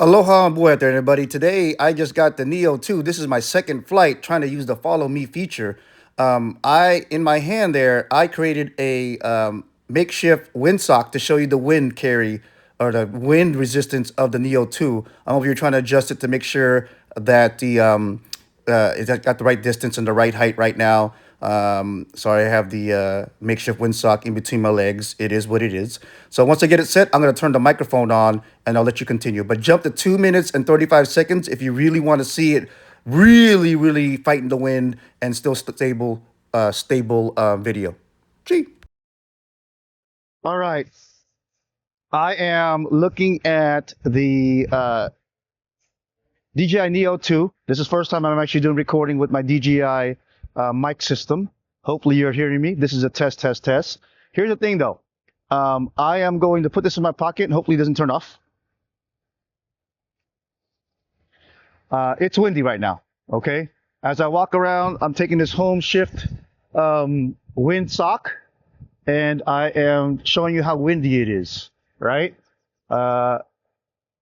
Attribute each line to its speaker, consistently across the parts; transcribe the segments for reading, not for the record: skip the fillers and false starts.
Speaker 1: Aloha and buenas, everybody. Today, I just got the Neo 2. This is my second flight trying to use the follow me feature. In my hand there, I created a makeshift windsock to show you the wind carry or the wind resistance of the Neo 2. I don't know if you're trying to adjust it to make sure that it's got the right distance and the right height right now. Sorry, I have the makeshift windsock in between my legs. It is what it is. So once I get it set, I'm going to turn the microphone on and I'll let you continue. But jump to 2 minutes and 35 seconds if you really want to see it really fighting the wind and still stable video. Gee. All right. I am looking at the DJI Neo 2. This is the first time I'm actually doing recording with my DJI mic system. Hopefully you're hearing me. This is a test. Here's the thing though. I am going to put this in my pocket and hopefully it doesn't turn off. It's windy right now, okay? As I walk around, I'm taking this home shift wind sock and I am showing you how windy it is, right?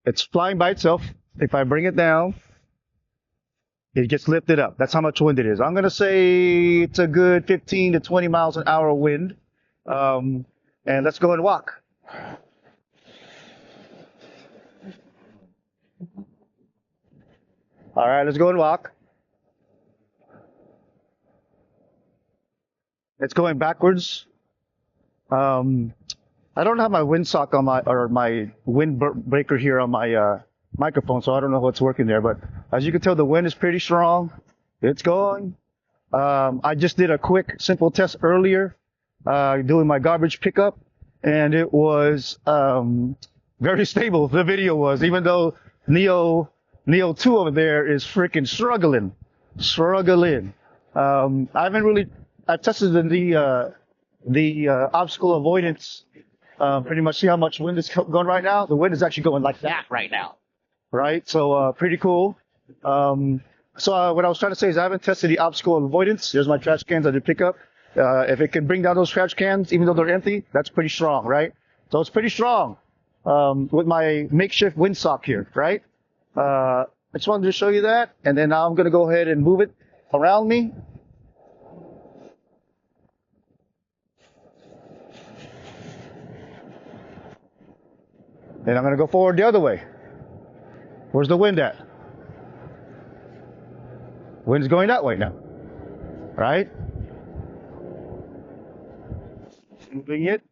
Speaker 1: It's flying by itself. If I bring it down, it gets lifted up. That's how much wind it is. I'm going to say it's a good 15 to 20 miles an hour wind. And let's go and walk. All right, let's go and walk. It's going backwards. I don't have my windsock on my windbreaker here on my microphone, so I don't know what's working there. But as you can tell, the wind is pretty strong. It's going. I just did a quick, simple test earlier, doing my garbage pickup, and it was very stable. The video was, even though Neo 2 over there is freaking struggling. I've tested the obstacle avoidance. Pretty much see how much wind is going right now. The wind is actually going like that right now. Right? So, pretty cool. What I was trying to say is I haven't tested the obstacle avoidance. There's my trash cans I did pick up. If it can bring down those trash cans, even though they're empty, that's pretty strong, right? So it's pretty strong, with my makeshift windsock here, right? I just wanted to show you that. And then now I'm going to go ahead and move it around me. And I'm going to go forward the other way. Where's the wind at? Wind's going that way now. Right? Moving it.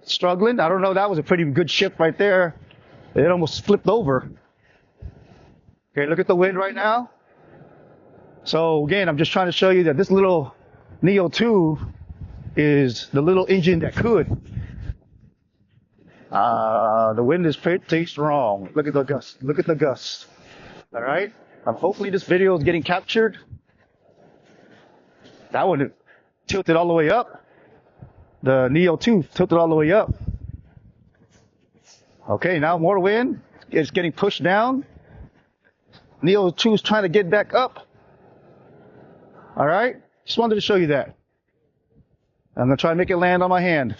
Speaker 1: Struggling. I don't know. That was a pretty good shift right there. It almost flipped over. Okay, look at the wind right now. So again, I'm just trying to show you that this little Neo 2 is the little engine that could. The wind is pretty strong. Look at the gusts. Look at the gusts. All right. Hopefully this video is getting captured. That one tilted all the way up. The Neo 2 tilted all the way up. Okay, now more wind. It's getting pushed down. Neo 2 is trying to get back up. All right. Just wanted to show you that. I'm going to try and make it land on my hand.